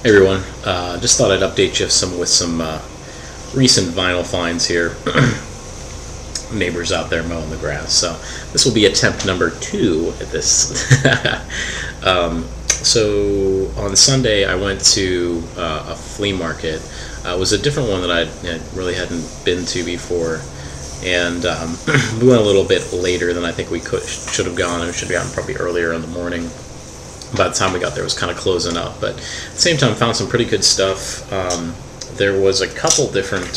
Hey everyone, just thought I'd update you with some recent vinyl finds here. Neighbors out there mowing the grass. So this will be attempt number 2 at this. So on Sunday I went to a flea market. It was a different one that I really hadn't been to before, and we went a little bit later than I think we should have gone. We should have gotten probably earlier in the morning. By the time we got there, it was kind of closing up, but at the same time, found some pretty good stuff. There was a couple different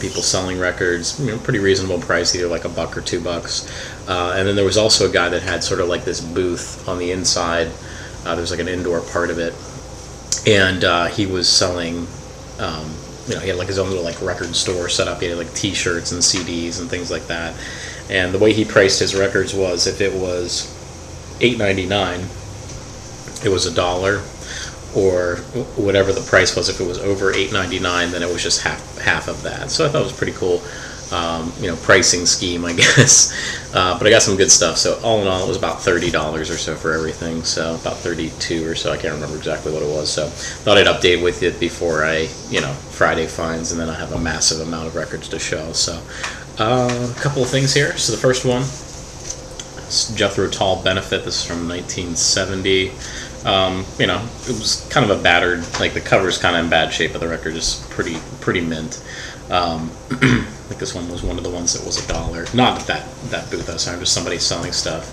people selling records, pretty reasonable price, either like $1 or $2. And then there was also a guy that had sort of like this booth on the inside. There was like an indoor part of it, and he was selling. He had like his own little like record store set up. He had like T-shirts and CDs and things like that. And the way he priced his records was, if it was $8.99, it was $1, or whatever the price was. If it was over $8.99, then it was just half of that. So I thought it was pretty cool, pricing scheme, I guess. But I got some good stuff. So all in all, it was about $30 or so for everything. So about 32 or so. I can't remember exactly what it was. So thought I'd update with it before Friday finds, and then I have a massive amount of records to show. So a couple of things here. So the first one, Jethro Tull Benefit. This is from 1970. It was kind of a battered, like the cover's kind of in bad shape, but the record is pretty mint. I think this one was one of the ones that was $1. Not that booth, though. Sorry, just somebody selling stuff.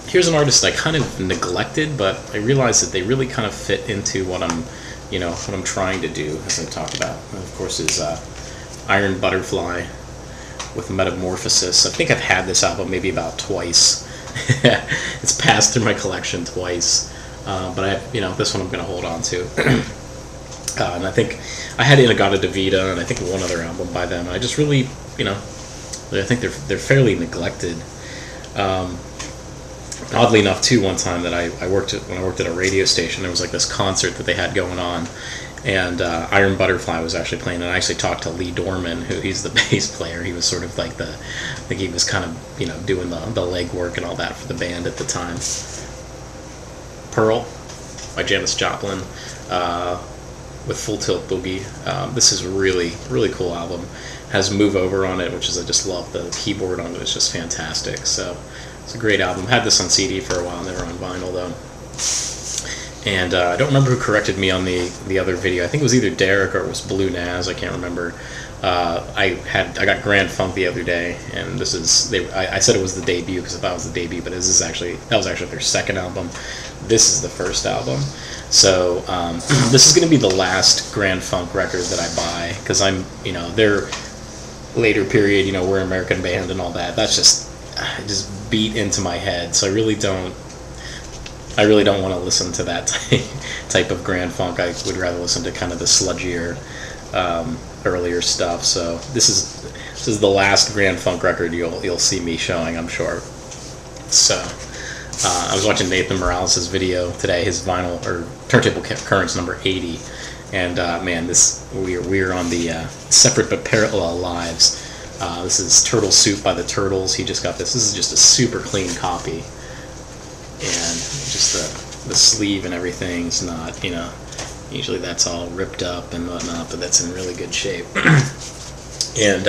Here's an artist I kind of neglected, but I realized that they really kind of fit into what I'm trying to do, as I talked about. And of course, is Iron Butterfly with Metamorphosis. I think I've had this album maybe about twice. It's passed through my collection twice, but this one I'm going to hold on to. And I think I had Inagata Davida, and I think one other album by them. And I just really, I think they're fairly neglected. Oddly enough, too, one time that when I worked at a radio station, there was like this concert that they had going on. And Iron Butterfly was actually playing, and I actually talked to Lee Dorman, he's the bass player. He was sort of like I think he was kind of, doing the leg work and all that for the band at the time. Pearl by Janis Joplin with Full Tilt Boogie. This is a really, really cool album. It has Move Over on it, which is, I just love the keyboard on it. It's just fantastic. So it's a great album. Had this on CD for a while, never on vinyl though. And I don't remember who corrected me on the other video. I think it was either Derek or it was Blue Naz. I can't remember. I got Grand Funk the other day, and I said it was the debut because I thought it was the debut, but that was actually their second album. This is the first album. So this is going to be the last Grand Funk record that I buy, because their later period, we're an American band and all that. That's just beat into my head. So I really don't want to listen to that type of Grand Funk. I would rather listen to kind of the sludgier, earlier stuff. So this is the last Grand Funk record you'll see me showing, I'm sure. So I was watching Nathan Morales' video today, his vinyl or Turntable Currents number 80, and man, we're on the Separate but Parallel Lives. This is Turtle Soup by the Turtles. He just got this. This is just a super clean copy. And just the sleeve and everything's not, usually that's all ripped up and whatnot, but that's in really good shape. And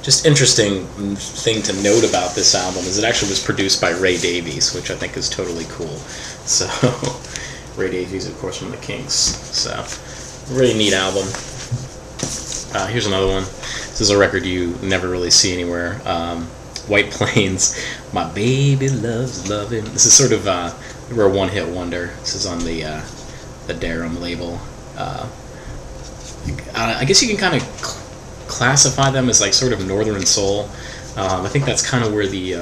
just interesting thing to note about this album is it actually was produced by Ray Davies, which I think is totally cool. So Ray Davies, of course, from the Kinks. So really neat album. Here's another one. This is a record you never really see anywhere. White Plains, My Baby Loves Lovin'. This is sort of we're a one-hit wonder. This is on the Darum label. I guess you can kind of classify them as like sort of Northern Soul. I think that's kind of where they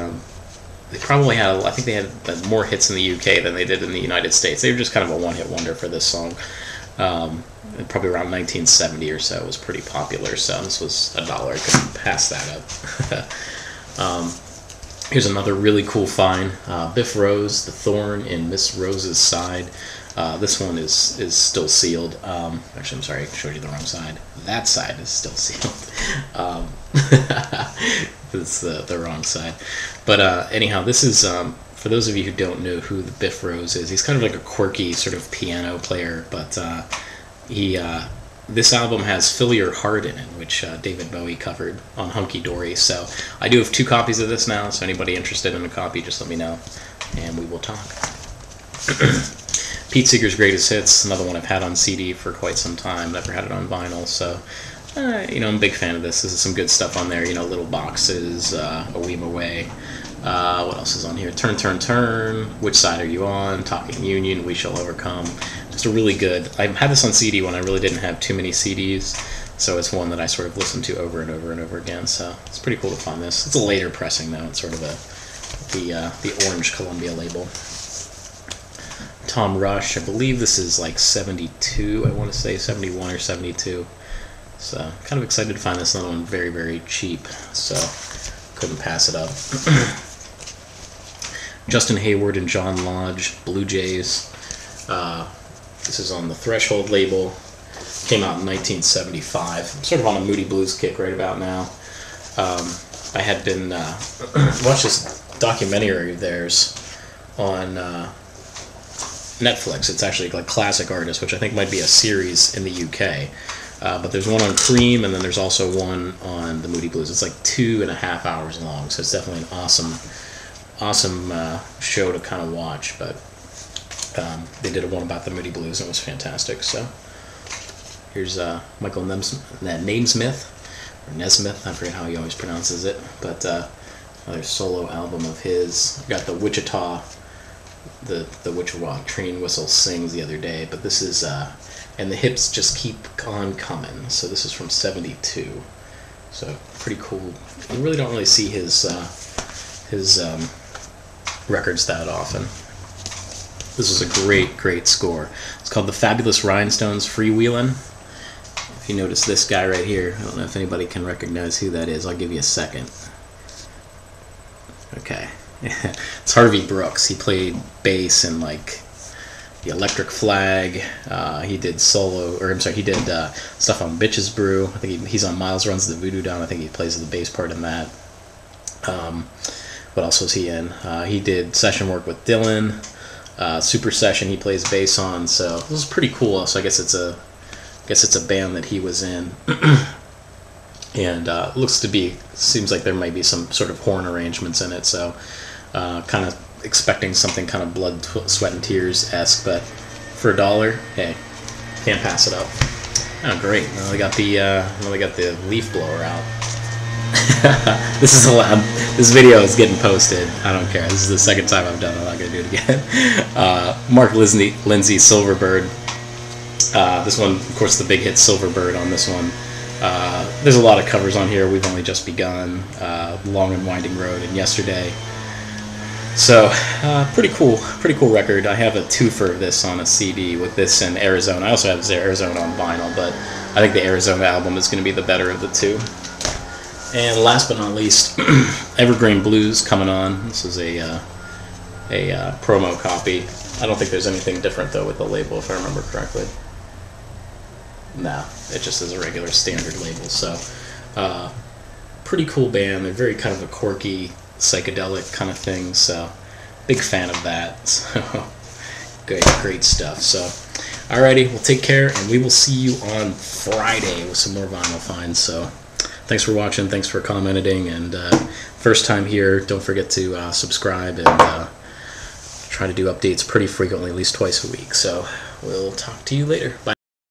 probably had. I think they had more hits in the UK than they did in the United States. They were just kind of a one-hit wonder for this song. Probably around 1970 or so, it was pretty popular. So this was $1. I couldn't pass that up. Here's another really cool find. Biff Rose, The Thorn in Miss Rose's Side. This one is still sealed. Actually, I'm sorry, I showed you the wrong side. That side is still sealed. It's the wrong side. But anyhow, this is for those of you who don't know who the Biff Rose is, he's kind of like a quirky sort of piano player, but this album has Fill Your Heart in it, which David Bowie covered on Hunky Dory. So I do have 2 copies of this now, so anybody interested in a copy, just let me know, and we will talk. Pete Seeger's Greatest Hits, another one I've had on CD for quite some time, never had it on vinyl, so I'm a big fan of this. This is some good stuff on there, Little Boxes, A Weem Away. What else is on here? Turn, Turn, Turn, Which Side Are You On? Talking Union, We Shall Overcome. Just a really good... I had this on CD when I really didn't have too many CDs, so it's one that I sort of listened to over and over and over again, so it's pretty cool to find this. It's a later pressing, though. It's sort of the orange Columbia label. Tom Rush, I believe this is like 72, I want to say 71 or 72. So kind of excited to find this, another one very, very cheap, so couldn't pass it up. Justin Hayward and John Lodge, Blue Jays. This is on the Threshold label. Came out in 1975. I'm sort of on a Moody Blues kick right about now. I had been watched this documentary of theirs on Netflix. It's actually like Classic Artists, which I think might be a series in the UK. But there's one on Cream, and then there's also one on the Moody Blues. It's like 2.5 hours long, so it's definitely an awesome show to kind of watch. But they did one about the Moody Blues, and it was fantastic. So here's Michael Nesmith, or Nesmith, I forget how he always pronounces it, but another solo album of his. Got the Wichita train whistle sings the other day, but this is and the hips just keep on coming. So this is from '72. So pretty cool. You really don't see his records that often. This is a great score. It's called The Fabulous Rhinestones Freewheelin'. If you notice this guy right here, I don't know if anybody can recognize who that is. I'll give you a second. Okay. It's Harvey Brooks. He played bass in like the Electric Flag. He did he did stuff on Bitches Brew. I think he's on Miles Runs the Voodoo Down. I think he plays the bass part in that. What else was he in? He did session work with Dylan. Super Session he plays bass on. So this is pretty cool. So I guess it's a band that he was in. And seems like there might be some sort of horn arrangements in it. So kind of expecting something kind of Blood, Sweat, and Tears-esque, but for $1, hey, can't pass it up. Oh, great! Now they got the leaf blower out. This is allowed. This video is getting posted. I don't care. This is the second time I've done it. I'm not gonna do it again. Mark Lindsay, Silverbird. This one, of course, the big hit Silverbird on this one. There's a lot of covers on here. We've Only Just Begun, Long and Winding Road, and Yesterday. So, pretty cool record. I have a twofer of this on a CD with this and Arizona. I also have Arizona on vinyl, but I think the Arizona album is going to be the better of the two. And last but not least, Evergreen Blues coming on. This is a promo copy. I don't think there's anything different though with the label, if I remember correctly. No, it just is a regular standard label. So, pretty cool band. They're very kind of a quirky, psychedelic kind of thing, so big fan of that. So great stuff. So alrighty, well, take care, and we will see you on Friday with some more vinyl finds. So thanks for watching, thanks for commenting, and first time here, don't forget to subscribe, and try to do updates pretty frequently, at least twice a week. So we'll talk to you later. Bye.